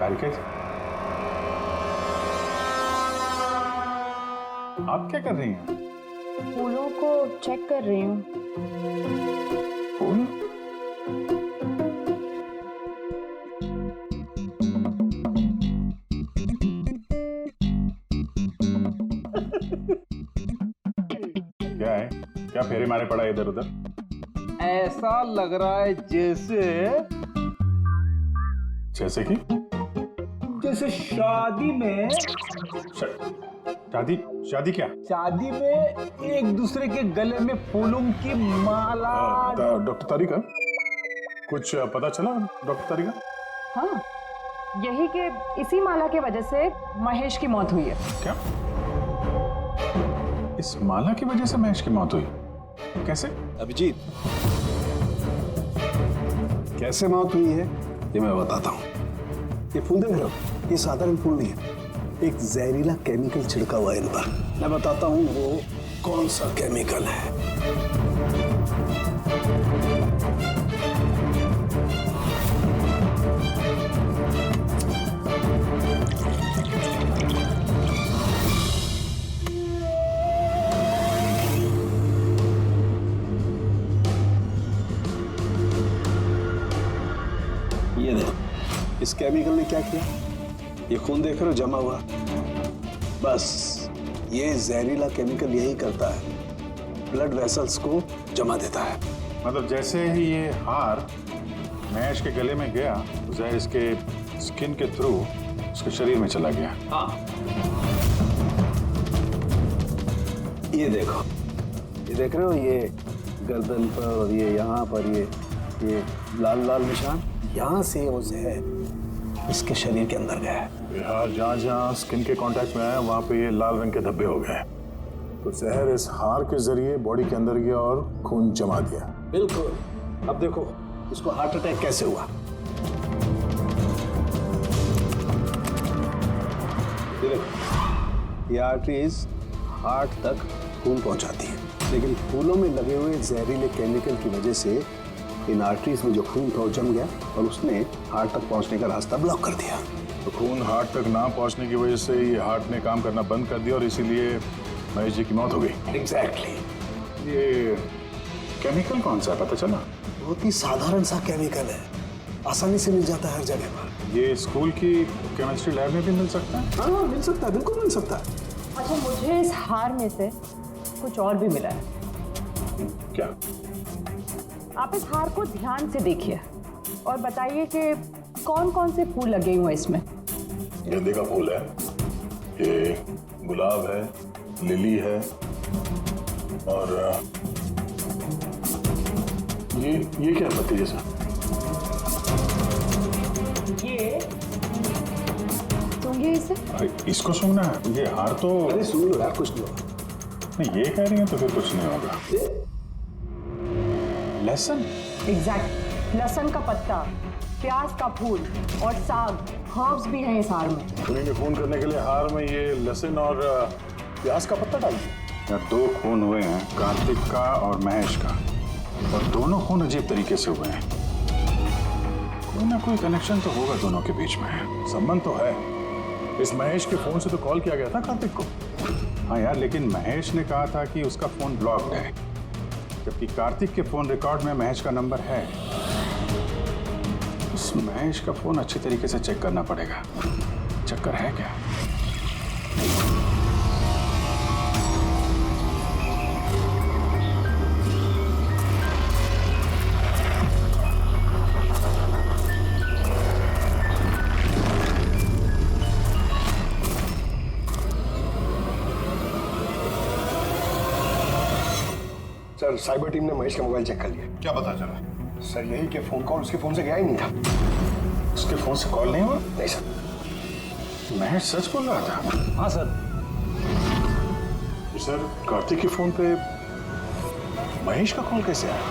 कारिका जी, आप क्या कर रही हैं? फूलों को चेक कर रही हूँ। फूल? क्या है? क्या फेरे मारे पड़ा इधर उधर? ऐसा लग रहा है जैसे कि जैसे शादी में शादी शादी क्या? शादी में एक दूसरे के गले में फूलों की माला। डॉक्टर तारिका, कुछ पता चला डॉक्टर तारिका? हाँ, यही कि इसी माला की वजह से महेश की मौत हुई है। क्या? इस माला की वजह से महेश की मौत हुई? कैसे? अभिजीत, कैसे मौत हुई है ये मैं बताता हूँ। ये फूल देख रहे हो, ये साधारण फूल नहीं है, एक जहरीला केमिकल छिड़का हुआ है इन पर। मैं बताता हूँ वो कौन सा केमिकल है। ये देखो, इस केमिकल ने क्या किया, ये खून देख रहे हो जमा हुआ, बस ये जहरीला केमिकल यही करता है, ब्लड वेसल्स को जमा देता है। मतलब जैसे ही ये हार महेश के गले में गया तो जहर इसके स्किन के थ्रू उसके शरीर में चला गया। हाँ, ये देखो, ये देख रहे हो, ये गर्दन पर और ये यहाँ पर ये लाल लाल निशान, यहाँ से वो जहर इसके शरीर के अंदर गया है। ये हार जहाँ जहाँ स्किन के कांटेक्ट में आया वहाँ पे ये लाल रंग के धब्बे हो गए, तो जहर इस हार के जरिए बॉडी के अंदर गया और खून जमा दिया। बिल्कुल। अब देखो इसको हार्ट अटैक कैसे हुआ। ये देखो, ये आर्टरीज हार्ट तक खून पहुंचाती है, लेकिन फूलों में लगे हुए जहरीले केमिकल की वजह से इन आर्टरीज में जो खून था वो जम गया और उसने हार्ट तक पहुंचने का रास्ता ब्लॉक कर दिया। तो खून हार्ट तक ना पहुंचने की वजह से ये हार्ट ने काम करना बंद कर दिया और इसीलिए महेश जी की मौत हो गई। एग्जैक्टली। ये केमिकल कौन सा है पता चला? बहुत ही साधारण सा केमिकल है, आसानी से मिल जाता है हर जगह पर। ये स्कूल की केमिस्ट्री लैब में भी मिल सकता है? हाँ, मिल सकता है, बिल्कुल मिल सकता है। अच्छा, मुझे इस हार में से कुछ और भी मिला है। क्या? आप इस हार को ध्यान से देखिए और बताइए कि कौन कौन से फूल लगे हुए हैं इसमें। गेंदे का फूल है, ये गुलाब है, लिली है, और ये क्या पत्ती जैसा? ये सूंघिए इसे। अरे इसको सूंघना है? ये हार तो अरे सुन लो यार, कुछ नहीं होगा। नहीं, ये कह रही है तो फिर कुछ नहीं होगा। लहसुन? एग्जैक्ट, लहसुन का पत्ता, प्याज का फूल और साग, हर्ब्स भी हैं इस हार में। उन्हीं ने खून करने के लिए हार में ये लहसुन और प्याज का पत्ता डाल दिया। यहाँ दो खून हुए हैं, कार्तिक का और महेश का, और दोनों खून अजीब तरीके से हुए हैं। कोई ना कोई कनेक्शन तो होगा दोनों के बीच में, संबंध तो है। इस महेश के फोन से तो कॉल किया गया था कार्तिक को। हाँ यार, लेकिन महेश ने कहा था कि उसका फोन ब्लॉक्ड है, जबकि कार्तिक के फोन रिकॉर्ड में महेश का नंबर है। उस महेश का फोन अच्छी तरीके से चेक करना पड़ेगा, चक्कर है क्या? सर, साइबर टीम ने महेश का मोबाइल चेक कर लिया। क्या पता चला? सर, यही कि फोन कॉल उसके फोन से गया ही नहीं था। उसके फोन से कॉल नहीं हुआ? नहीं सर। महेश सच बोल रहा था? हाँ सर। सर, कार्तिक के फोन पे महेश का कॉल कैसे आया?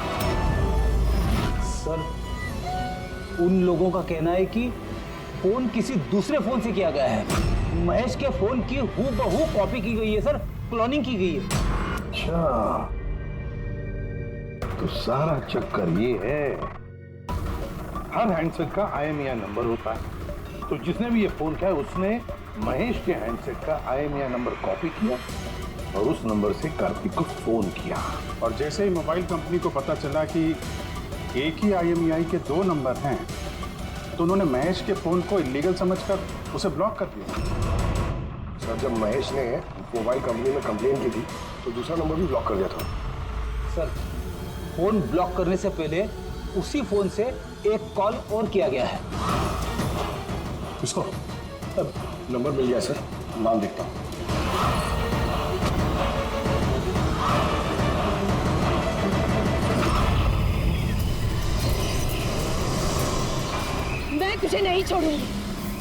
सर, उन लोगों का कहना है कि फोन किसी दूसरे फोन से किया गया है। महेश के फोन की हूबहू कॉपी की गई है सर, क्लोनिंग की गई है। अच्छा, तो सारा चक्कर ये है, हर हैंडसेट का IMEI नंबर होता है, तो जिसने भी ये फोन किया उसने महेश के हैंडसेट का IMEI नंबर कॉपी किया और उस नंबर से कार्तिक को फोन किया। और जैसे ही मोबाइल कंपनी को पता चला कि एक ही IMEI के 2 नंबर हैं, तो उन्होंने महेश के फोन को इलीगल समझकर उसे ब्लॉक कर दिया। सर जब महेश ने मोबाइल कंपनी में कंप्लेन की थी तो दूसरा नंबर भी ब्लॉक कर दिया था। सर फोन ब्लॉक करने से पहले उसी फोन से एक कॉल और किया गया है। किसको? अब नंबर मिल गया सर, नाम देखता हूँ। मैं तुझे नहीं छोड़ूंगी।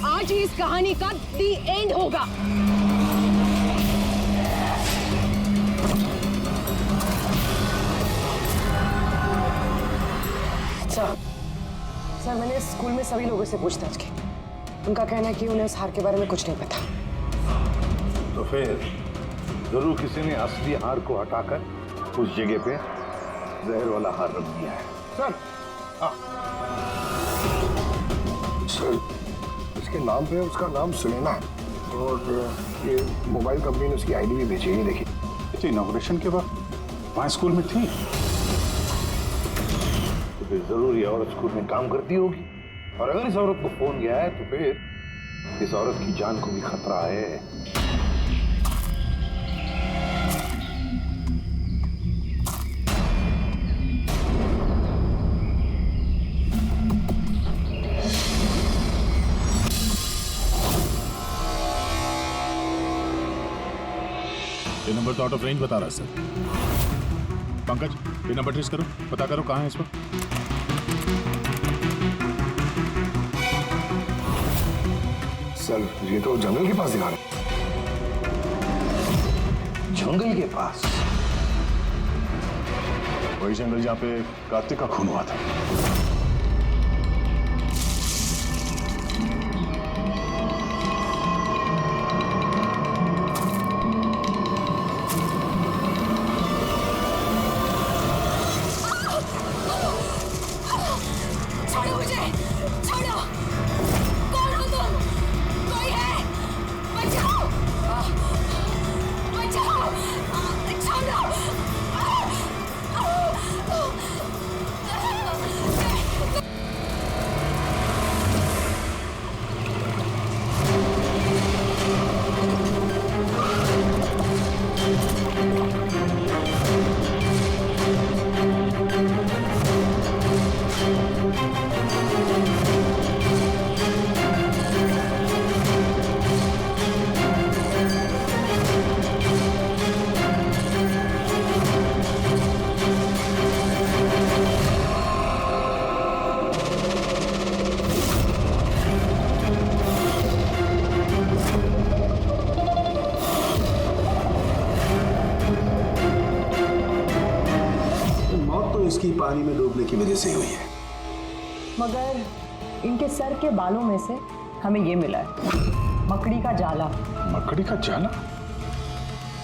आज ही इस कहानी का दी एंड होगा। सर मैंने स्कूल में सभी लोगों से पूछताछ की। उनका कहना है कि उन्हें उस हार के बारे में कुछ नहीं पता। तो फिर जरूर किसी ने असली हार को हटाकर उस जगह पे जहर वाला हार रख दिया है। सर सर इसके नाम पे उसका नाम सुनैना है और ये मोबाइल कंपनी ने उसकी आईडी भी भेजी है, देखिए। तो इनॉग्रेशन के बाद वहाँ स्कूल में थी, तो फिर जरूर ये औरत स्कूल में काम करती होगी। और अगर इस औरत को फोन गया है तो फिर इस औरत की जान को भी खतरा है। ये नंबर तो आउट ऑफ रेंज बता रहा है सर। पंकज, ये नंबर ट्रेस करो, पता करो कहाँ है इस वक्त। सर ये तो जंगल के पास दिखा रहे। जंगल के पास? वही जंगल जहाँ पे कार्तिक का खून हुआ था। छोड़ो मुझे, छोड़ो। कौन हो तुम? कोई है? बचाओ, बचाओ, छोड़ो। मौत तो इसकी पानी में डूबने की वजह से हुई है। मगर इनके सर के बालों में से हमें ये मिला है, मकड़ी का जाला। मकड़ी का जाला?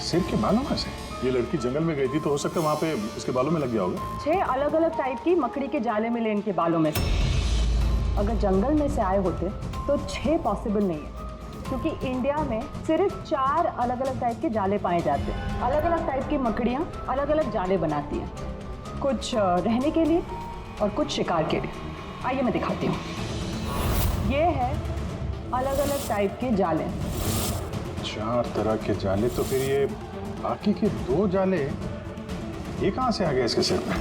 सिर के बालों में से? ये लड़की जंगल में गई थी तो हो सकता है वहाँ पे इसके बालों में लग गया होगा। 6 अलग अलग टाइप की मकड़ी के जाले मिले इनके बालों में से। अगर जंगल में से आए होते तो 6 पॉसिबल नहीं है, क्योंकि इंडिया में सिर्फ 4 अलग अलग टाइप के जाले पाए जाते हैं। अलग अलग टाइप की मकड़ियाँ अलग अलग जाले बनाती हैं, कुछ रहने के लिए और कुछ शिकार के लिए। आइए मैं दिखाती हूँ। ये है अलग अलग टाइप के जाले। 4 तरह के जाले, तो फिर ये बाकी के 2 जाले ये कहाँ से आ गए इसके सिर पे?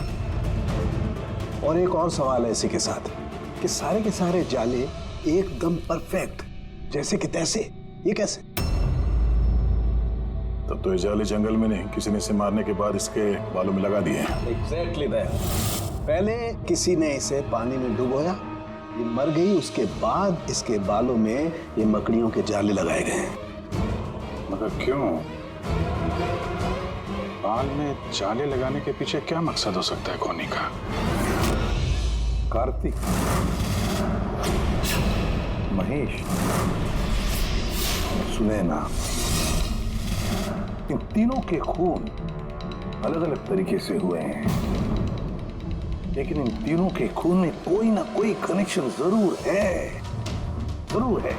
और एक और सवाल है इसी के साथ कि सारे के सारे जाले एकदम परफेक्ट जैसे कि तैसे, ये कैसे? तब तो ये जाले जंगल में नहीं, किसी ने इसे मारने के बाद इसके बालों में लगा दिए हैं। Exactly that. पहले किसी ने इसे पानी में डुबोया, ये मर गई, उसके बाद इसके बालों में ये मकड़ियों के जाले लगाए गए हैं। मगर क्यों? बाल में जाले लगाने के पीछे क्या मकसद हो सकता है कोनी का? कार्तिक, महेश, सुनैना, इन तीनों के खून अलग अलग तरीके से हुए हैं, लेकिन इन तीनों के खून में कोई ना कोई कनेक्शन जरूर है। जरूर है।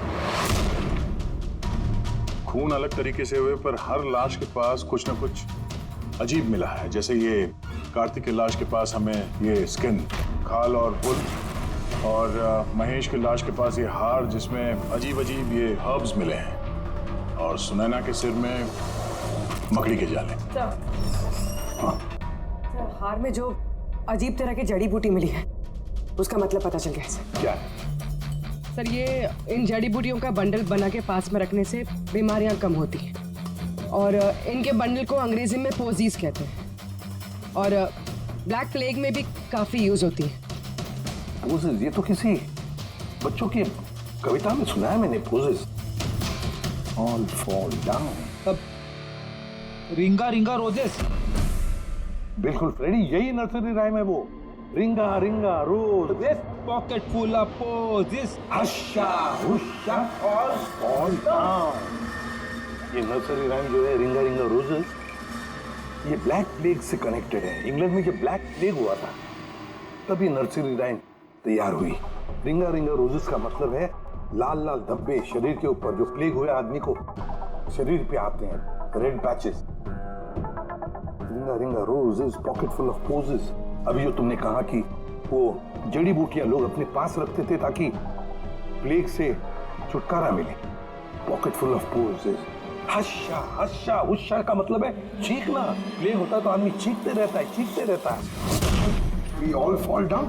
खून अलग तरीके से हुए पर हर लाश के पास कुछ ना कुछ अजीब मिला है। जैसे ये कार्तिक की लाश के पास हमें ये स्किन, खाल और वुल, और महेश की लाश के पास ये हार जिसमें अजीब अजीब ये हर्ब्स मिले हैं, और सुनैना के सिर में मकड़ी के जाले। सर, हार में जो अजीब तरह की जड़ी बूटी मिली है उसका मतलब पता चल गया सर। क्या? सर, ये इन जड़ी बूटियों का बंडल बना के पास में रखने से बीमारियां कम होती हैं, और इनके बंडल को अंग्रेजी में पोजीज कहते हैं, और ब्लैक प्लेग में भी काफी यूज होती है। पोजेस? ये तो किसी बच्चों की कविता में सुना है मैंने। Posies all fall down. अब रिंगा रिंगा रोजेस। बिल्कुल फ्रेडी, यही नर्सरी राइम है वो। Ringa ringa rose, pocket full of posies, husha husha all fall down. ये नर्सरी राइम जो है रिंगा रिंगा रोजेस, ये ब्लैक प्लेग से कनेक्टेड है। इंग्लैंड में जब ब्लैक प्लेग हुआ था तब ये नर्सरी राइम तैयार हुई। रिंगा रिंगा रोजेस का मतलब है लाल लाल धब्बे शरीर के ऊपर जो प्लेग हुए आदमी को शरीर पे आते हैं, red patches. Ringa ringa roses, pocket full of posies. अभी जो तुमने कहा कि वो जड़ी बूटियां लोग अपने पास रखते थे ताकि प्लेग से छुटकारा मिले। Pocket full of posies. Husha husha husha का मतलब है चीखना। प्लेग होता है तो आदमी चीखते रहता है, चीखते रहता है। We all fall down?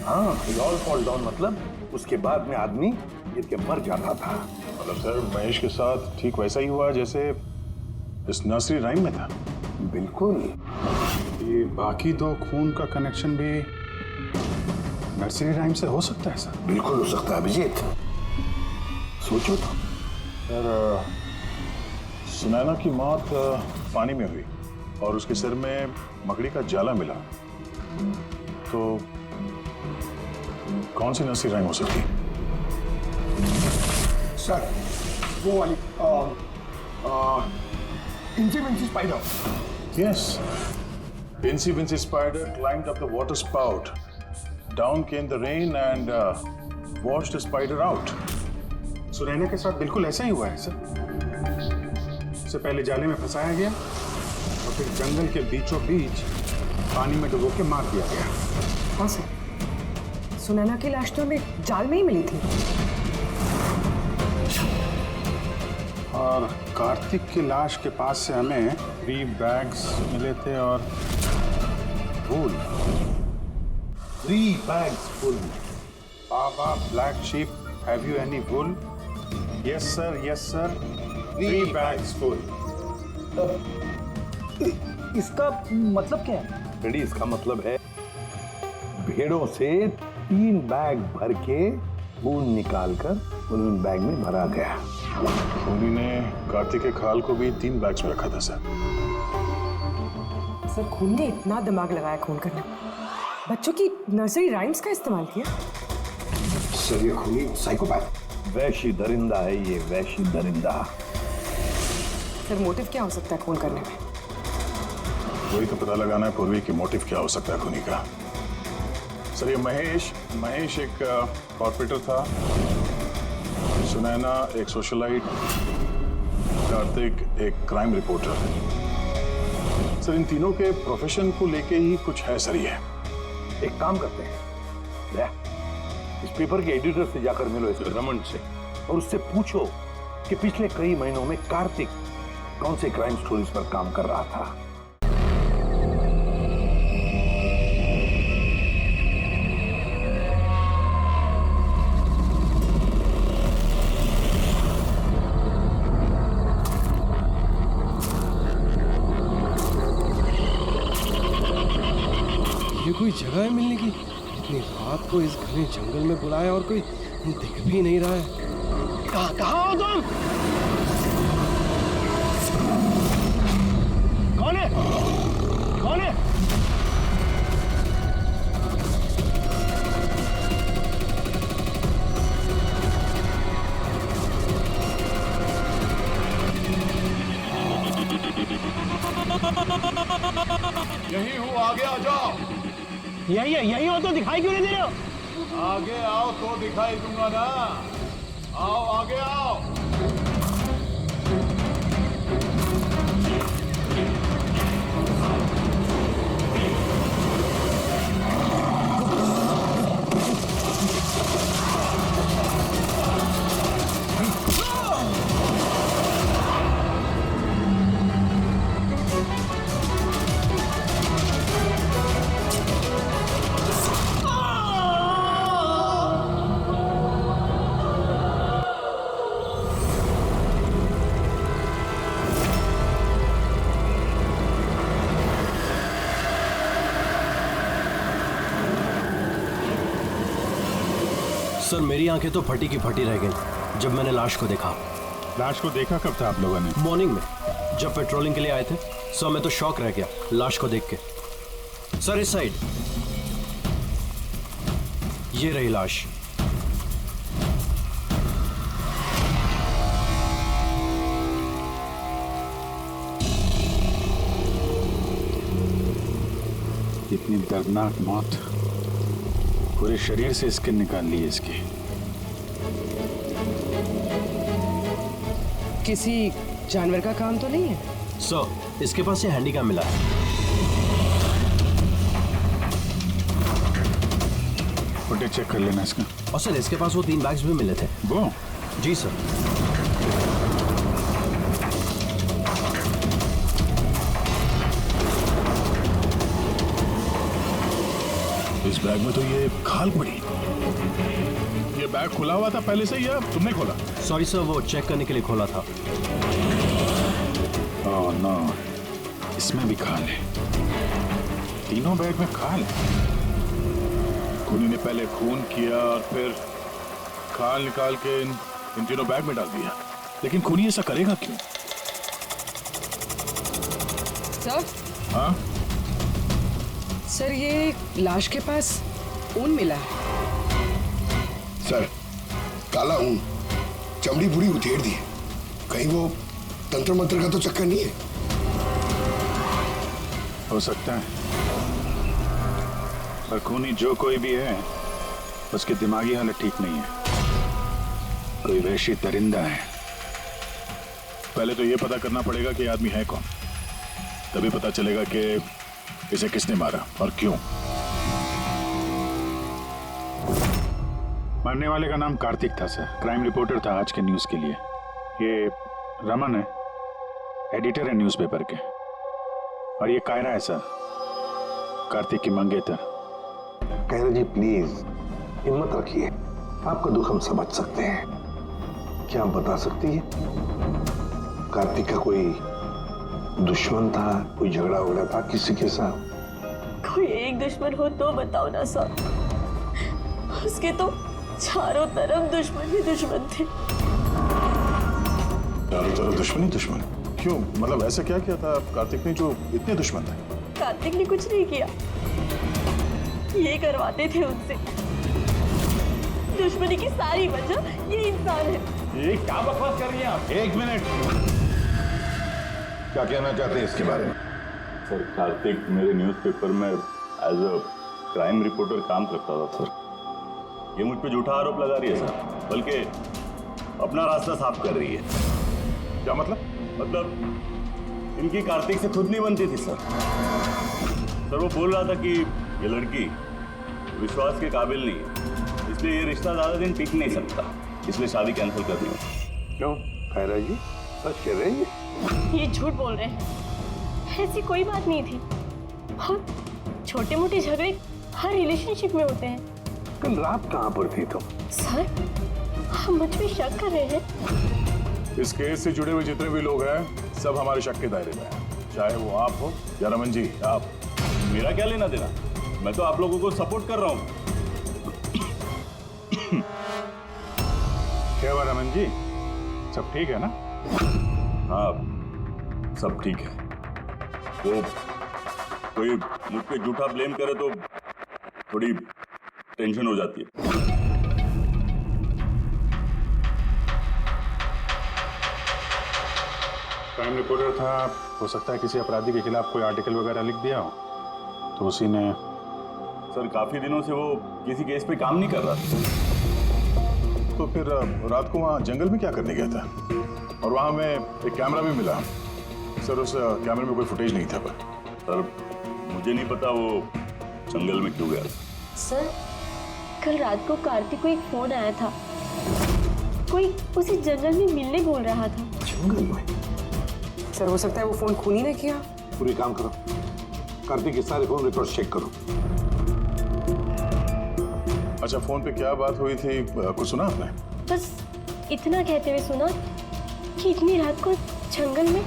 हाँ, we all fall down मतलब उसके बाद में आदमी गिर के मर जाता था। मतलब सर महेश के साथ ठीक वैसा ही हुआ जैसे इस नर्सरी राइम में था। बिल्कुल। ये बाकी दो खून का कनेक्शन भी नर्सरी राइम से हो सकता है सर? बिल्कुल हो सकता है अभिजीत, सोचो तो। सर सुनैना की मौत पानी में हुई और उसके सिर में मकड़ी का जाला मिला, तो कौन सी नर्सरी राइम हो सकती है? सर, वो वाली इंची Vinci spider. Yes. Incy Wincy Spider climbed up the water spout. Down came the rain and washed the spider out. Sunaina के साथ बिल्कुल ऐसा ही हुआ है सर। उसे पहले जाले में फंसाया गया और फिर जंगल के बीचों बीच पानी में डुबो के मार दिया गया। हाँ सर, सुनैना की लाश तो हमें जाल में ही मिली थी। और कार्तिक की लाश के पास से हमें 3 बैग्स मिले थे और वूल। 3 bags full। Baa baa black sheep, have you any wool? Yes sir, yes sir, 3 bags full. इसका मतलब क्या है? फ्रेडी, इसका मतलब है भेड़ों से 3 बैग भर के खून निकालकर उन बैग में भरा गया। खूनी ने कार्तिक के खाल को भी 3 बैग्स में रखा था सर। सर, खून ने इतना दिमाग लगाया खून करने में, बच्चों की नर्सरी राइम्स का इस्तेमाल किया। सर, ये खूनी साइकोपैथ। वैशी दरिंदा है ये, वैशी दरिंदा। सर, मोटिव क्या हो सकता है खून करने में? वही तो पता लगाना है पूर्वी की मोटिव क्या हो सकता है खूनी का। सर, ये महेश एक कॉर्पोरेटर था, सुनैना एक सोशलाइट, कार्तिक एक क्राइम रिपोर्टर। सर, इन तीनों के प्रोफेशन को लेके ही कुछ है सर। ये एक काम करते हैं, ले, इस पेपर के एडिटर से जाकर मिलो, इस रमन से, और उससे पूछो कि पिछले कई महीनों में कार्तिक कौन से क्राइम स्टोरीज पर काम कर रहा था। ये कोई जगह है मिलने की? इतनी रात को इस घने जंगल में बुलाया और कोई दिख भी नहीं रहा है। कहाँ हो तुम? कौन है? कौन है? यही हूँ, आगे आ जाओ। यही हो तो दिखाई क्यों नहीं दे रहे हो? आगे आओ तो दिखाई दूंगा ना। आओ आगे आओ। सर मेरी आंखें तो फटी की फटी रह गई जब मैंने लाश को देखा। लाश को देखा कब था आप लोगों ने? मॉर्निंग में जब पेट्रोलिंग के लिए आए थे। सर मैं तो शॉक रह गया लाश को देख के। सर इस साइड ये रही लाश। इतनी दर्दनाक मौत, पूरे शरीर से स्किन निकाल ली है इसकी। किसी जानवर का काम तो नहीं है? सर इसके पास ये हैंडीकैम मिला है। फुटेज चेक कर लेना इसका। और सर इसके पास वो 3 बैग्स भी मिले थे। वो? जी सर। इस बैग में तो ये खाल पड़ी। ये बैग खुला हुआ था पहले से या तुमने खोला? सॉरी सर वो चेक करने के लिए खोला था। ओह नो, इसमें भी खाल है। तीनों बैग में खाल है। खूनी ने पहले खून किया और फिर खाल निकाल के इन तीनों बैग में डाल दिया। लेकिन खूनी ऐसा करेगा क्यों? सर? हाँ? सर ये लाश के पास ऊन मिला है। सर काला ऊन, चमड़ी पूरी उधेड़ दी है। कहीं वो तंत्र मंत्र का तो चक्कर नहीं है? हो सकता है, पर खूनी जो कोई भी है उसकी दिमागी हालत ठीक नहीं है। कोई वहशी दरिंदा है। पहले तो यह पता करना पड़ेगा कि आदमी है कौन, तभी पता चलेगा कि इसे किसने मारा और क्यों। मरने वाले का नाम कार्तिक था सर। क्राइम रिपोर्टर था आज के न्यूज के लिए। ये रमन है, एडिटर है न्यूज़पेपर के। और ये कायरा है सर, कार्तिक की मंगेतर। कायरा जी प्लीज हिम्मत रखिए, आपका दुख हम समझ सकते हैं। क्या आप बता सकती है कार्तिक का कोई दुश्मन था, कोई झगड़ा वगड़ा था किसी के साथ? कोई एक दुश्मन हो तो बताओ ना सर। उसके तो चारों तरफ दुश्मन ही दुश्मन थे। चारों तरफ दुश्मन ही दुश्मन? क्यों? मतलब ऐसा क्या किया था कार्तिक ने जो इतने दुश्मन थे? कार्तिक ने कुछ नहीं किया, ये करवाते थे उनसे। दुश्मनी की सारी वजह ये इंसान है। ये क्या बकवास कर रही हैं आप? एक मिनट, क्या कहना चाहते हैं इसके बारे में? सर कार्तिक मेरे न्यूज़पेपर में एज अ क्राइम रिपोर्टर काम करता था सर। ये मुझ पे झूठा आरोप लगा रही है सर, बल्कि अपना रास्ता साफ कर रही है। क्या मतलब? मतलब इनकी कार्तिक से खुद नहीं बनती थी सर। सर वो बोल रहा था कि ये लड़की विश्वास के काबिल नहीं है, इसलिए ये रिश्ता ज्यादा दिन टिक नहीं सकता, इसलिए शादी कैंसिल करनी है। क्यों कायरा जी सच कह रहे हैं? ये झूठ बोल रहे हैं, ऐसी कोई बात नहीं थी। और छोटे मोटे झगड़े हर रिलेशनशिप में होते हैं। कल रात कहाँ पर थी तुम? सर आप मुझ पे शक कर रहे हैं? इस केस से जुड़े हुए जितने भी लोग हैं सब हमारे शक के दायरे में हैं, चाहे वो आप हो या रमन जी आप। मेरा क्या लेना देना, मैं तो आप लोगों को सपोर्ट कर रहा हूँ। क्या हुआ रमन जी, सब ठीक है ना? हाँ सब ठीक है। वो कोई मुझ पे झूठा ब्लेम करे तो थोड़ी टेंशन हो जाती है। क्राइम रिपोर्टर था, हो सकता है किसी अपराधी के खिलाफ कोई आर्टिकल वगैरह लिख दिया हो, तो उसी ने। सर काफी दिनों से वो किसी केस पे काम नहीं कर रहा था। तो फिर रात को वहाँ जंगल में क्या करने गया था? और वहाँ हमें एक कैमरा भी मिला। सर उस कैमरे में कोई फुटेज नहीं था। पर सर मुझे नहीं पता वो जंगल में क्यों गया था। सर कल रात को कार्तिक को एक फोन आया था, कोई उसे जंगल में मिलने बोल रहा था। जंगल में? सर हो सकता है वो फोन खून ही ने किया। पूरी काम करो, कार्तिक के सारे फोन रिकॉर्ड चेक करो। अच्छा, फोन पे क्या बात हुई थी, कुछ सुना आपने? बस इतना कहते हुए सुना कि इतनी रात को जंगल में।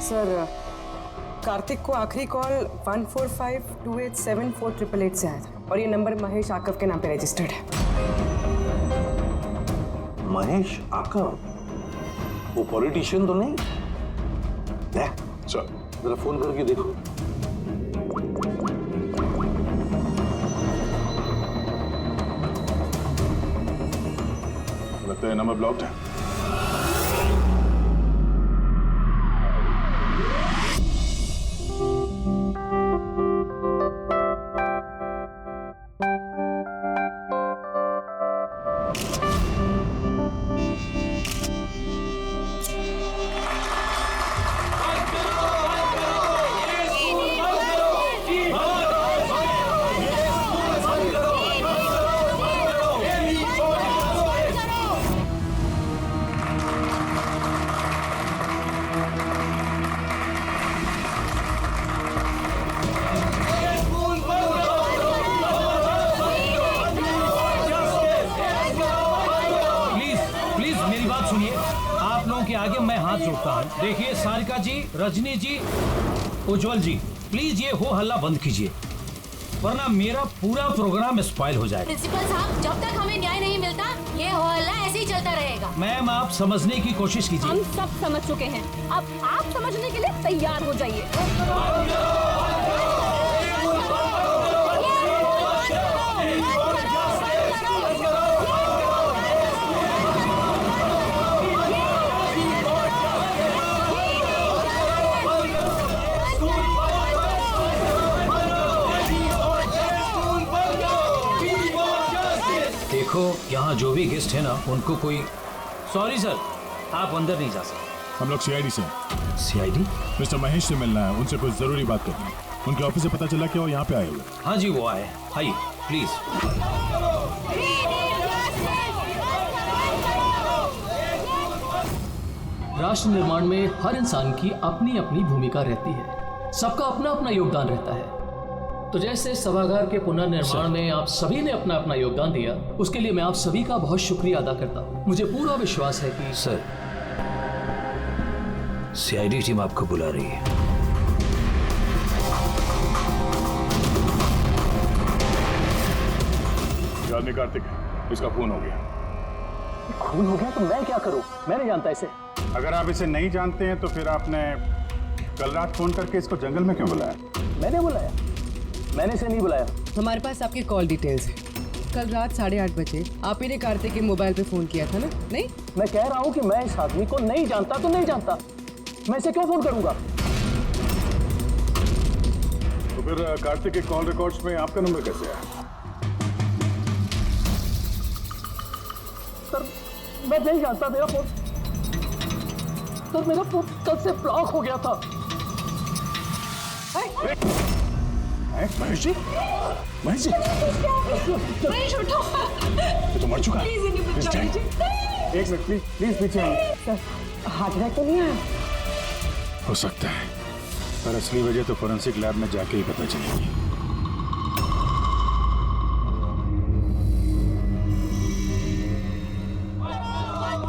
सर कार्तिक को आखिरी कॉल 1452874888 से आया था और ये नंबर महेश आकव के नाम पे रजिस्टर्ड है। महेश आकव? वो पॉलिटिशियन तो नहीं? चल जरा फोन करके देखो। लगता है नंबर ब्लॉक्ड है। आगे मैं हाथ जोड़ता हूँ। देखिए सारिका जी, रजनी जी, उज्जवल जी, प्लीज ये हो हल्ला बंद कीजिए, वरना मेरा पूरा प्रोग्राम स्पॉइल हो जाएगा। प्रिंसिपल साहब, जब तक हमें न्याय नहीं मिलता ये हो हल्ला ऐसे ही चलता रहेगा। मैम आप समझने की कोशिश कीजिए। हम सब समझ चुके हैं, अब आप समझने के लिए तैयार हो जाइए। देखो यहाँ जो भी गेस्ट है ना, उनको कोई सॉरी सर, आप अंदर नहीं जा सकते। हम लोग सीआईडी से। सीआईडी? मिस्टर महेश से मिलना है, उनसे कुछ जरूरी बात करनी है। उनके ऑफिस से पता चला कि वो यहाँ पे आए हुए। हाँ जी वो आए, आइए प्लीज। राष्ट्र निर्माण में हर इंसान की अपनी अपनी भूमिका रहती है, सबका अपना अपना योगदान रहता है। तो जैसे सभागार के पुनर्निर्माण में आप सभी ने अपना अपना योगदान दिया, उसके लिए मैं आप सभी का बहुत शुक्रिया अदा करता हूँ। मुझे पूरा विश्वास है कि सर सीआईडी टीम आपको बुला रही है। आदमी कार्तिक, इसका खून हो गया। खून हो गया तो मैं क्या करूं? मैं नहीं जानता इसे। अगर आप इसे नहीं जानते हैं तो फिर आपने कल रात फोन करके इसको जंगल में क्यों बुलाया? मैंने बुलाया? मैंने इसे नहीं बुलाया। हमारे पास आपकी कॉल डिटेल्स है। कल रात 8:30 बजे आप ही ने कार्तिक के मोबाइल पे फोन किया था ना? नहीं, मैं कह रहा हूँ कि मैं इस आदमी को नहीं जानता तो नहीं जानता, मैं इसे क्यों फोन करूंगा? तो फिर कार्तिक के कॉल रिकॉर्ड्स में आपका नंबर कैसे आया? सर मैं नहीं जानता, मेरा फोन कल से ब्लॉक हो गया था। महेश जी, महेश जी, महेश उठो। ये तो मर चुका है। प्लीज इन्हें बचाओ। एक मिनट प्लीज पीछे आइए। सर हार्ट अटैक तो नहीं आया? हो सकता है, पर असली वजह तो फोरेंसिक लैब में जाके ही पता चलेगी।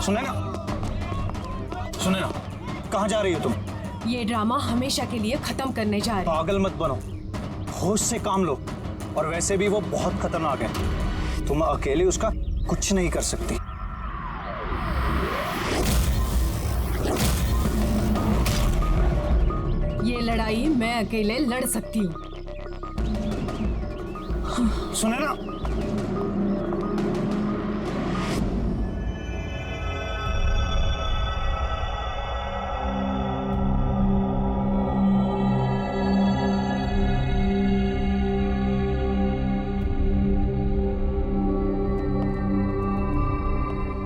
सुने ना, कहाँ जा रही हो तुम? ये ड्रामा हमेशा के लिए खत्म करने जा रहे। पागल मत बनो, होश से काम लो। और वैसे भी वो बहुत खतरनाक है, तुम अकेले उसका कुछ नहीं कर सकती। ये लड़ाई मैं अकेले लड़ सकती हूँ। सुने ना,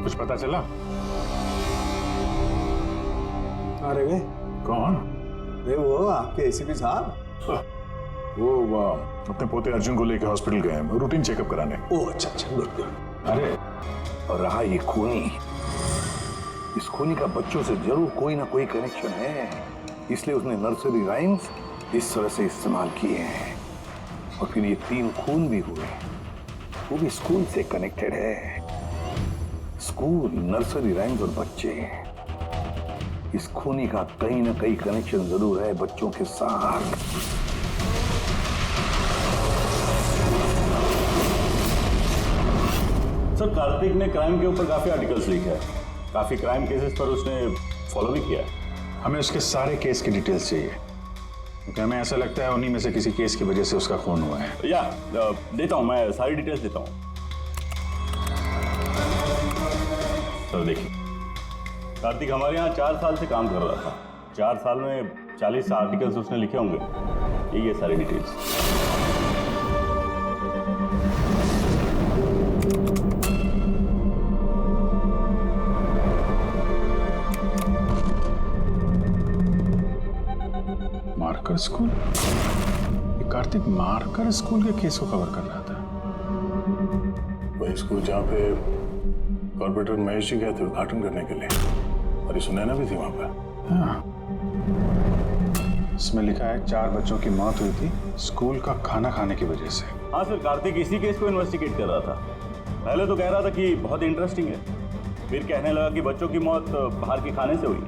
कुछ पता चला? अरे गए कौन? अरे वो आपके एसीपी साहब। वो अपने पोते अर्जुन को लेकर हॉस्पिटल गए हैं, रूटीन चेकअप कराने। ओह अच्छा अच्छा, गुड गुड। अरे और रहा ये खूनी, इस खूनी का बच्चों से जरूर कोई ना कोई कनेक्शन है, इसलिए उसने नर्सरी राइम्स इस तरह से इस्तेमाल किए हैं। और फिर ये 3 खून भी हुए, वो भी स्कूल से कनेक्टेड है। स्कूल, नर्सरी राइम्स और बच्चे, इस खूनी का कहीं ना कहीं कनेक्शन जरूर है बच्चों के साथ। सर कार्तिक ने क्राइम के ऊपर काफी आर्टिकल्स लिखे हैं, काफी क्राइम केसेस पर उसने फॉलो भी किया है। हमें उसके सारे केस की डिटेल्स चाहिए, क्योंकि हमें ऐसा लगता है उन्हीं में से किसी केस की वजह से उसका खून हुआ है। या देता हूं, मैं सारी डिटेल्स देता हूं। सर देखिए, कार्तिक हमारे यहाँ 4 साल से काम कर रहा था। 4 साल में 40 आर्टिकल्स उसने लिखे होंगे। ये सारी डिटेल्स। Marker school? ये कार्तिक मार्कर स्कूल के केस को कवर कर रहा था। वही स्कूल जहाँ पे कॉर्पोरेटर महेश जी गए थे उद्घाटन करने के लिए, और ये सुनैना भी थी वहां पर। हाँ, इसमें लिखा है 4 बच्चों की मौत हुई थी स्कूल का खाना खाने की वजह से। हाँ सर, कार्तिक इसी केस को इन्वेस्टिगेट कर रहा था। पहले तो कह रहा था कि बहुत इंटरेस्टिंग है, फिर कहने लगा कि बच्चों की मौत बाहर के खाने से हुई है।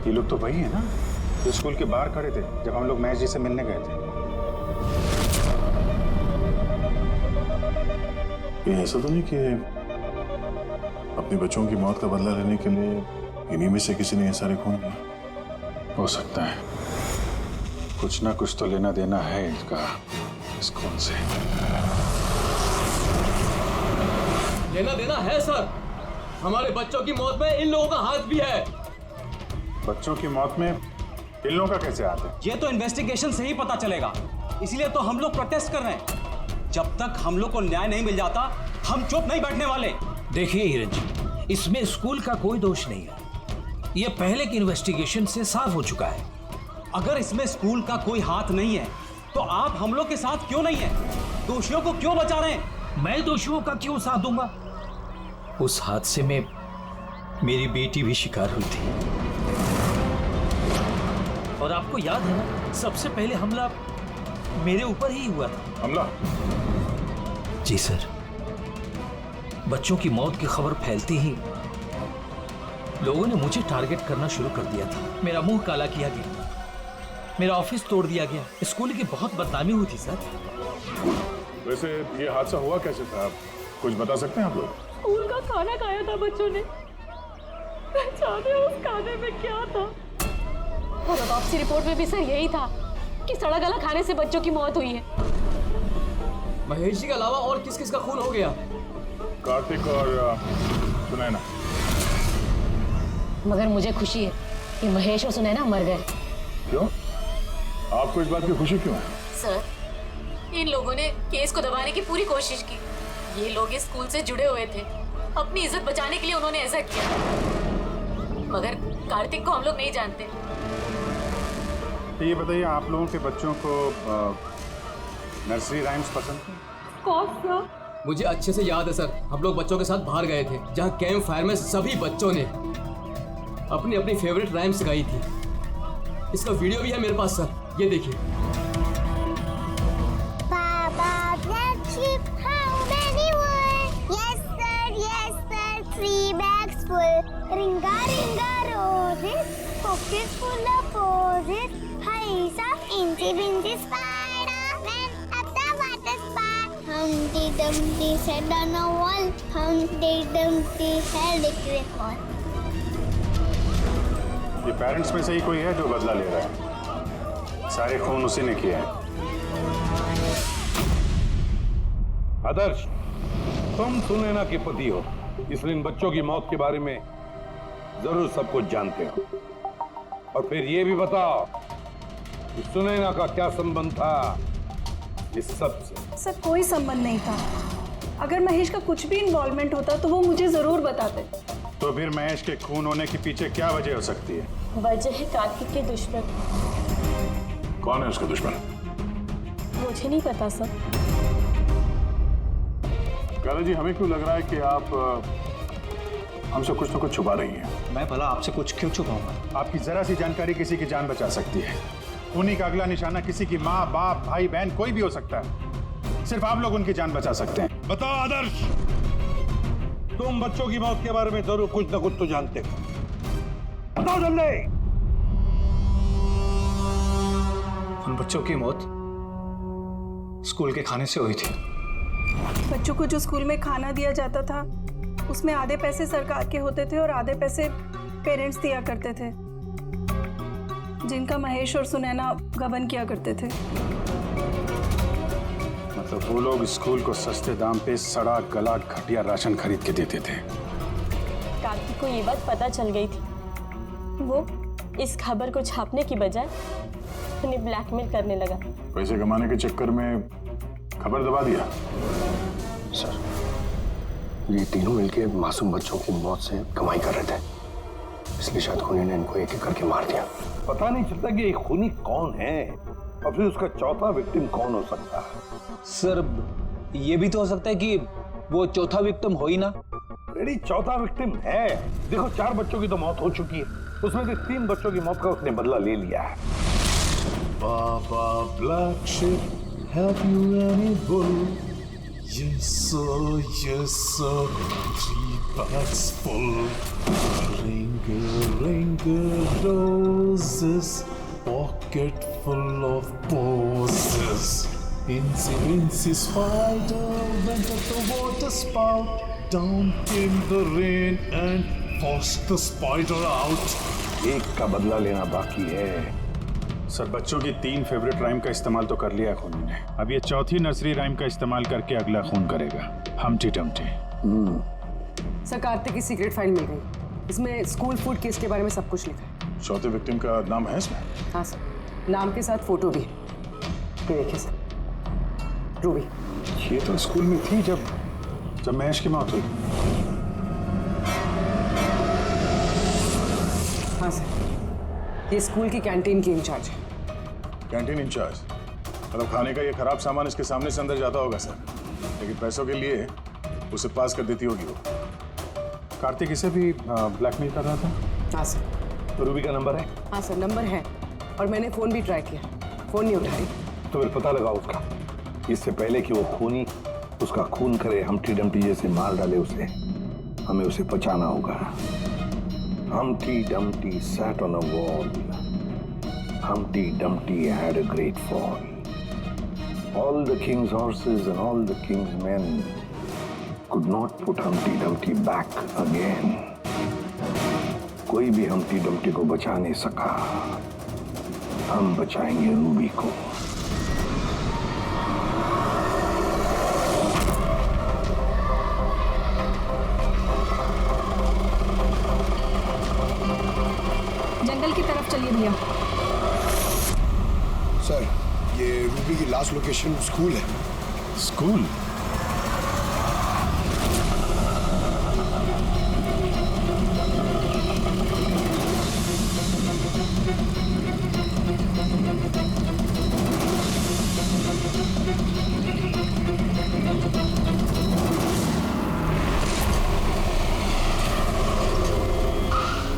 ये लोग तो वही है ना जो स्कूल के बाहर खड़े थे जब हम लोग महेश जी से मिलने गए थे। ये ऐसा तो नहीं कि अपने बच्चों की मौत का बदला लेने के लिए इन्हीं में से किसी ने ये सारे खून किए? हो सकता है, कुछ ना कुछ तो लेना देना है इनका इस खून से। लेना देना है सर, हमारे बच्चों की मौत में इन लोगों का हाथ भी है। बच्चों की मौत में इन लोगों का कैसे हाथ है? ये तो इन्वेस्टिगेशन से ही पता चलेगा, इसीलिए तो हम लोग प्रोटेस्ट कर रहे हैं। जब तक हम लोग को न्याय नहीं मिल जाता हम चुप नहीं बैठने वाले। देखिए हिरन जी, इसमें स्कूल का कोई दोष नहीं है, ये पहले की इन्वेस्टिगेशन से साफ हो चुका है। अगर इसमें स्कूल का कोई हाथ नहीं है तो आप हम लोग के साथ क्यों नहीं है? दोषियों को क्यों बचा रहे हैं? मैं दोषियों का क्यों साथ दूंगा? उस हादसे में मेरी बेटी भी शिकार हुई थी, और आपको याद है ना, सबसे पहले हमला मेरे ऊपर ही हुआ था। हमला? जी सर, बच्चों की मौत की खबर फैलती ही लोगों ने मुझे टारगेट करना शुरू कर दिया था। मेरा मुंह काला किया गया, मेरा ऑफिस तोड़ दिया गया, स्कूल की बहुत बदनामी हुई थी सर। वैसे ये हादसा हुआ कैसे था, कुछ बता सकते हैं आप लोग? स्कूल का खाना खाया था बच्चों ने, जाने उस खाने में क्या था। और ऑटोप्सी रिपोर्ट में भी सर यही था कि सड़ा गला खाने से बच्चों की मौत हुई है। महेश जी के अलावा और किस किस का खून हो गया? कार्तिक और सुनैना। मगर मुझे खुशी है कि महेश और सुनैना मर गए। क्यों? आपको इस बात की खुशी क्यों है? सर, इन लोगों ने केस को दबाने की पूरी कोशिश की। ये लोग इस स्कूल से जुड़े हुए थे, अपनी इज्जत बचाने के लिए उन्होंने ऐसा किया। मगर कार्तिक को हम लोग नहीं जानते। तो ये बताइए, आप लोगों के बच्चों को नर्सरी राइम्स पसंद है? कौन सा? मुझे अच्छे से याद है सर, हम लोग बच्चों के साथ बाहर गए थे जहाँ कैंप फायर में सभी बच्चों ने अपनी अपनी फेवरेट राइम्स गाई थी। इसका वीडियो भी है मेरे पास सर, ये देखिए। Ringa ringa roses, pockets full of posies. He's a incy wincy Spider-Man at the water spout. Humpty Dumpty sat on a wall. Humpty Dumpty had a great fall. ये parents में से ही कोई है जो बदला ले रहा है? सारे खून उसी ने किए हैं। आदर्श, तुम सुनैना के पति हो, इसलिए इन बच्चों की मौत के बारे में जरूर सब कुछ जानते हो। और फिर ये भी बताओ कि सुनैना का क्या संबंध था इस सब से। सर कोई संबंध नहीं था। अगर महेश का कुछ भी इन्वॉल्वमेंट होता तो वो मुझे जरूर बताते। तो फिर महेश के खून होने के पीछे क्या वजह हो सकती है? वजह है कार्तिक के दुश्मन। कौन है उसका दुश्मन? मुझे नहीं पता सर। काला जी, हमें क्यों लग रहा है कि आप हमसे कुछ न कुछ छुपा रही हैं? मैं भला आपसे कुछ क्यों छुपाऊंगा? आपकी जरा सी जानकारी किसी की जान बचा सकती है। उन्हीं का अगला निशाना किसी की माँ, बाप, भाई, बहन कोई भी हो सकता है। सिर्फ आप लोग उनकी जान बचा सकते हैं। बताओ आदर्श, तुम बच्चों की मौत के बारे में जरूर कुछ न कुछ तो जानते हो। बताओ जल्दी। उन बच्चों की मौत स्कूल के खाने से हुई थी। बच्चों को जो स्कूल में खाना दिया जाता था उसमें आधे पैसे सरकार के होते थे और आधे पैसे पेरेंट्स दिया करते थे, जिनका महेश और सुनैना गबन किया करते थे। मतलब वो लोग स्कूल को सस्ते दाम पे सड़ा गला घटिया राशन खरीद के देते थे। कार्तिक को ये बात पता चल गई थी। वो इस खबर को छापने की बजाय उन्हें ब्लैकमेल करने लगा। पैसे कमाने के चक्कर में खबर दबा दिया। सर, ये तीनों मिलके मासूम बच्चों की मौत से कमाई कर रहे थे, इसलिए शायद खूनी ने इनको एक एक करके मार दिया। पता नहीं चलता कि ये खूनी कौन है और फिर उसका चौथा विक्टिम कौन हो सकता है। सर, ये भी तो हो सकता है कि वो चौथा विक्टिम हो ही ना। रेडी, चौथा विक्टिम है। देखो, 4 बच्चों की तो मौत हो चुकी है, उसमें से 3 बच्चों की मौत का उसने बदला ले लिया है। Baba Black Sheep, have you any wool? Yes sir, 3 bags full. Ring roses, pocket full of posies. Incy spider went up the water spout. Down came the rain and forced the spider out. एक का बदला लेना बाकी है। Sir, बच्चों की 3 favourite rhyme का इस्तेमाल तो कर लिया है खूनी ने। अब ये चौथी नर्सरी राइम का इस्तेमाल करके अगला खून करेगा, हमटी डमटी। सर, कार्तिक की सीक्रेट फाइल मिल गई। इसमें स्कूल फूड केस के बारे में सब कुछ लिखा है। चौथे विक्टिम का नाम है इसमें? हाँ सर, नाम के साथ फोटो भी है। ये देखिए सर, रूबी। ये तो स्कूल में थी जब महेश की मौत हुई। हाँ सर, ये स्कूल की कैंटीन की इंचार्ज है। Canteen incharge? मतलब खाने का ये खराब सामान इसके सामने से अंदर जाता होगा सर, लेकिन पैसों के लिए उसे पास कर देती होगी वो। कार्तिक इसे भी ब्लैकमेल कर रहा था? हाँ सर। तो रूबी का नंबर है? हाँ सर, नंबर है और मैंने फोन भी ट्राई किया, फोन नहीं उठा रही। तो फिर पता लगाओ उसका, इससे पहले कि वो खूनी उसका खून करे, हमटी डमटी जैसे मार डाले उसे। हमें उसे बचाना होगा। Humpty Dumpty sat on a wall. Humpty Dumpty had a great fall. All the king's horses and all the king's men could not put Humpty Dumpty back again. कोई भी Humpty Dumpty को बचा नहीं सका। हम बचाएंगे रूबी को। जंगल की तरफ चलिए भैया। सर, ये रूबी की लास्ट लोकेशन स्कूल है। स्कूल?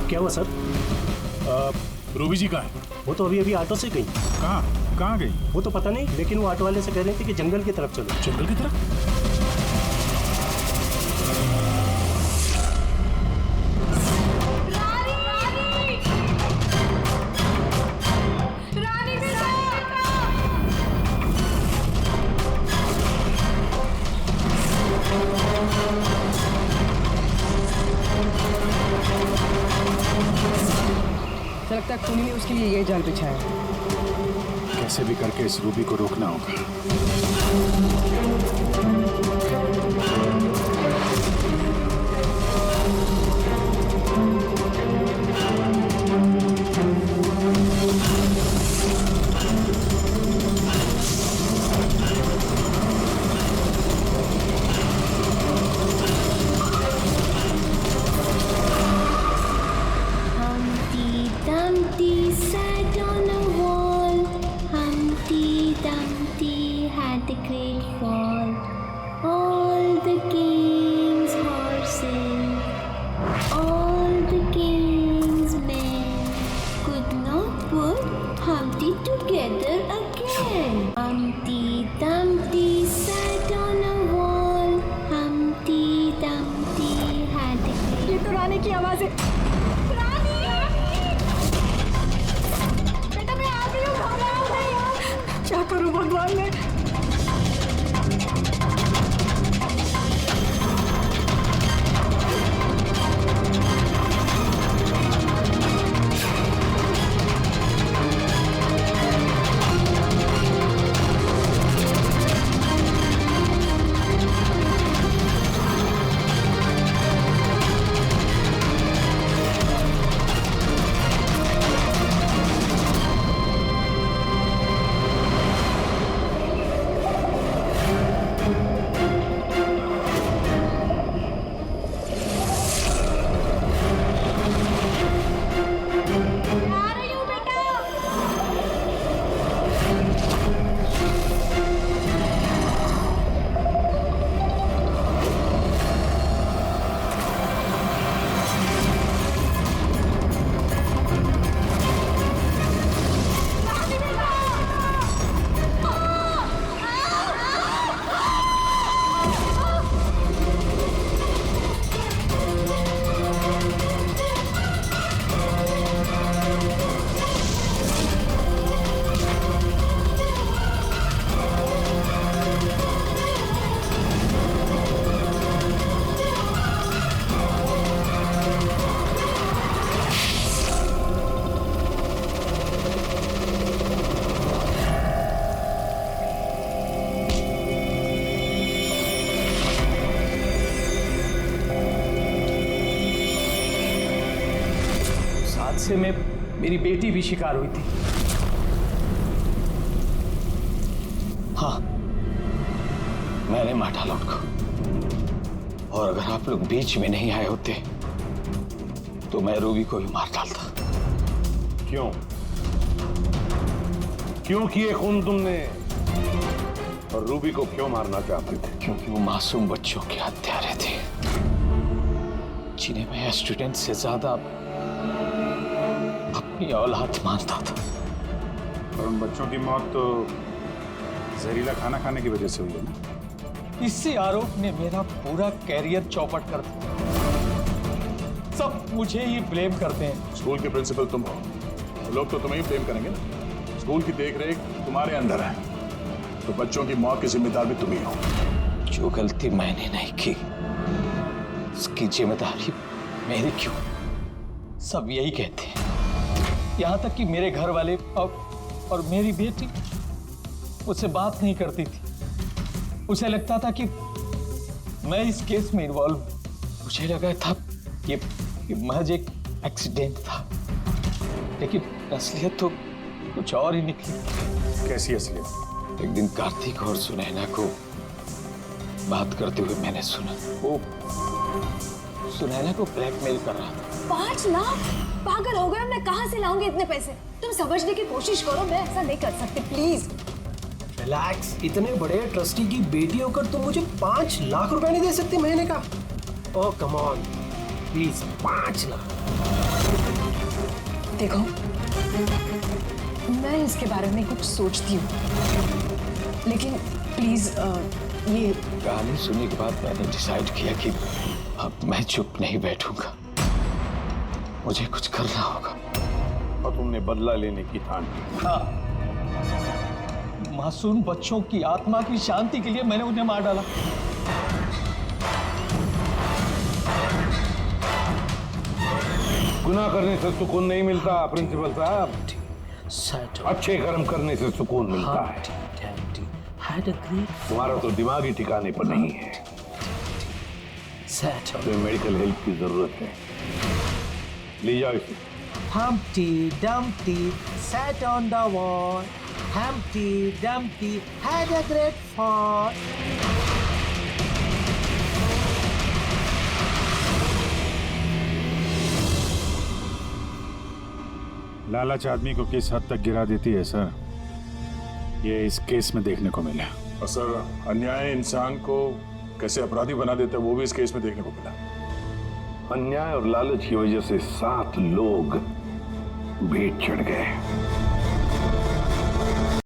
क्या हुआ सर? रूबी जी कहाँ है? वो तो अभी ऑटो से गई। कहाँ गई? वो तो पता नहीं, लेकिन वो ऑटो वाले से कह रहे थे कि जंगल की तरफ चलो। जंगल की तरफ? लगता है खूनी ने उसके लिए ये जाल बिछाया है। कैसे भी करके इस रूबी को रोकना होगा। हादसे में मेरी बेटी भी शिकार हुई थी। हाँ, मैंने मार डाला उनको। और अगर आप लोग बीच में नहीं आए होते तो मैं रूबी को भी मार डालता। क्यों क्यों किए खून तुमने? और रूबी को क्यों मारना चाहते थे? क्योंकि वो मासूम बच्चों के हत्यारे थे, जिन्हें मैं स्टूडेंट से ज्यादा अपनी औलाद मानता था। और उन बच्चों की मौत तो जहरीला खाना खाने की वजह से हुई है ना? इसी आरोप ने मेरा पूरा कैरियर चौपट कर दिया। सब मुझे ही ब्लेम करते हैं। स्कूल के प्रिंसिपल तुम हो, तो लोग तो तुम्हें ही ब्लेम करेंगे ना। स्कूल की देखरेख तुम्हारे अंदर है, तो बच्चों की मौत की जिम्मेदार भी तुम ही हो। जो गलती मैंने नहीं की, उसकी जिम्मेदारी मेरी क्यों? सब यही कहते हैं। यहां तक कि मेरे घर वाले और मेरी बेटी मुझसे बात नहीं करती थी। उसे लगता था कि मैं इस केस में इन्वॉल्व हूं। मुझे लगा था ये महज एक एक्सीडेंट था, लेकिन असलियत तो कुछ और ही निकली। कैसी असलियत? एक दिन कार्तिक और सुनैना को बात करते हुए मैंने सुना। वो सुनैना को ब्लैकमेल कर रहा था। 5 लाख? पागल हो गए, मैं कहाँ से लाऊंगी इतने पैसे? तुम समझने की कोशिश करो, मैं ऐसा नहीं कर सकती, प्लीज। रिलैक्स। इतने बड़े ट्रस्टी की बेटी होकर तुम मुझे 5 लाख रुपए नहीं दे सकती महीने का? ओह कम ऑन प्लीज, 5 लाख। देखो, मैं इसके बारे में कुछ सोचती हूँ, लेकिन प्लीज ये कहानी सुनने के बाद मैंने डिसाइड किया कि अब मैं चुप नहीं बैठूंगा, मुझे कुछ करना होगा। और तुमने बदला लेने की ठान की? हाँ, मासूम बच्चों की आत्मा की शांति के लिए मैंने उन्हें मार डाला। गुनाह करने से सुकून नहीं मिलता प्रिंसिपल साहब, अच्छे कर्म करने से सुकून मिलता है। तुम्हारा तो दिमाग ही ठिकाने पर नहीं है। तुम्हें मेडिकल हेल्प की जरूरत है, ले जाओ इसे। Humpty Dumpty sat on the wall. Humpty Dumpty had a great fall. लालच आदमी को किस हद तक गिरा देती है सर, ये इस केस में देखने को मिला। और सर, अन्याय इंसान को कैसे अपराधी बना देता है वो भी इस केस में देखने को मिला। अन्याय और लालच की वजह से 7 लोग भेंट चढ़ गए।